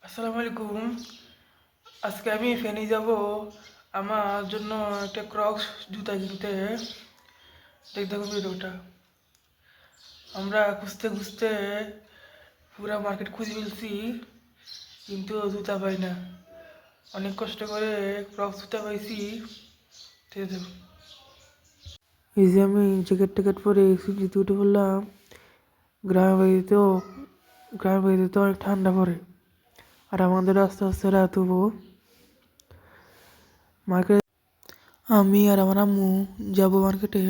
আসসালামু আলাইকুম। আজকে আমি ফেনী যাব আমার জন্য একটা ক্রক্স জুতা কিনতে। দেখো ভিডিওটা। আমরা খুঁজতে খুঁজতে পুরা মার্কেট খুঁজে ফেলছি, কিন্তু জুতা পাই না। অনেক কষ্ট করে ক্রক্স জুতা পাইছি। দেখো, এই যে আমি জ্যাকেট ট্যাকেট পরে জুতো উঠে পড়লাম। গ্রামের বাড়িতে তো অনেক ঠান্ডা পড়ে, আর আমাদের আস্তে আস্তে রাত হবো। মার্কেট আমি আর আমার আম্মু যাবো মার্কেটে।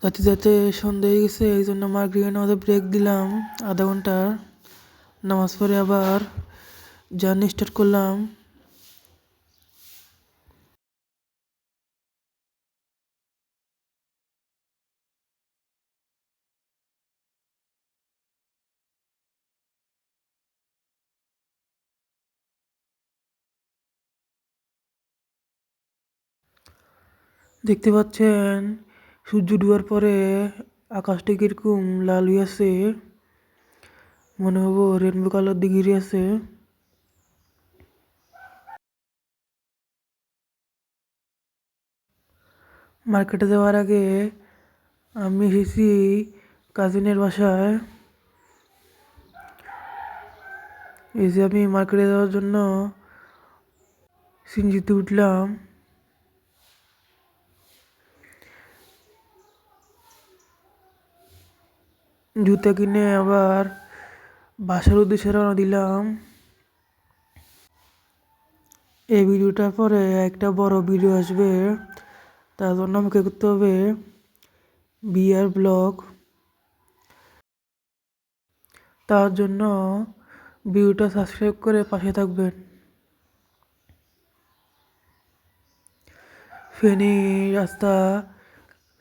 যাতে যাতে সন্ধ্যা হয়ে গেছে, এই জন্য মার্কেটে নামাজে ব্রেক দিলাম আধা ঘন্টা। নামাজ পড়ে আবার জার্নি স্টার্ট করলাম। দেখতে পাচ্ছেন সূর্য ডুবার পরে আকাশটা কিরকম লাল হয়ে আছে, মনে হবো রেনবো কালার দিকে আছে। মার্কেটে যাওয়ার আগে আমি এসেছি কাজিনের বাসায়। এই যে আমি মার্কেটে যাওয়ার জন্য সিনজিতে উঠলাম। জুতা কিনে আবার বাসার উদ্দেশ্যে রওনা দিলাম। এই ভিডিওটার পরে একটা বড় ভিডিও আসবে, তার জন্য আমাকে করতে হবে বিআর ব্লগ। তার জন্য ভিডিওটা সাবস্ক্রাইব করে পাশে থাকবেন। ফেনী রাস্তা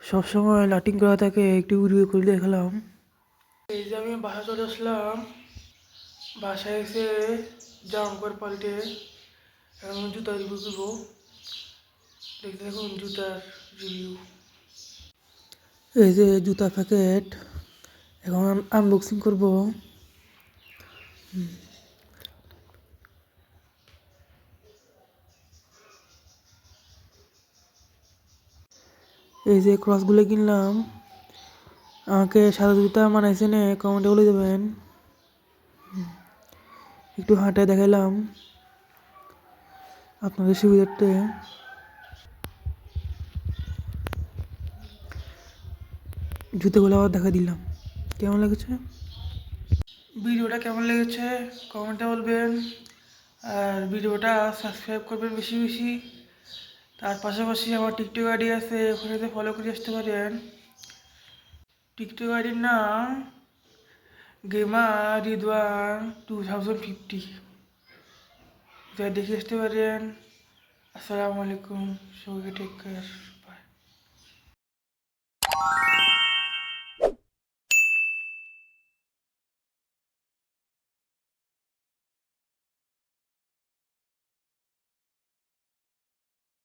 সবসময় লাইটিং করা থাকে, একটু ভিডিও করে দেখলাম। এই যে আমি বাসা চলে আসলাম। বাসায় এসে জামা কাপড় পাল্টে এখন জুতা রিভিউ করবো। দেখতে দেখুন জুতার রিভিউ। এই যে জুতা প্যাকেট, এখন আনবক্সিং করব। এই যে ক্রসগুলো কিনলাম। আমাকে সাদা জুতা মানাইছে না, কমেন্টে বলে দেবেন। একটু হাঁটায় দেখাইলাম আপনাদের সুবিধার্থে। জুতোগুলো আবার দেখা দিলাম। কেমন লেগেছে ভিডিওটা, কেমন লেগেছে কমেন্টে বলবেন। আর ভিডিওটা সাবস্ক্রাইব করবেন বেশি বেশি। তার পাশাপাশি আমার টিকটক আইডি আছে, ওখানে ফলো করে আসতে পারেন। টিকটক আইডির নাম গেমার রিদওয়ান 2050, যা দেখে আসতে পারেন। আসসালামু আলাইকুম, সবাইকে টেক কেয়ার।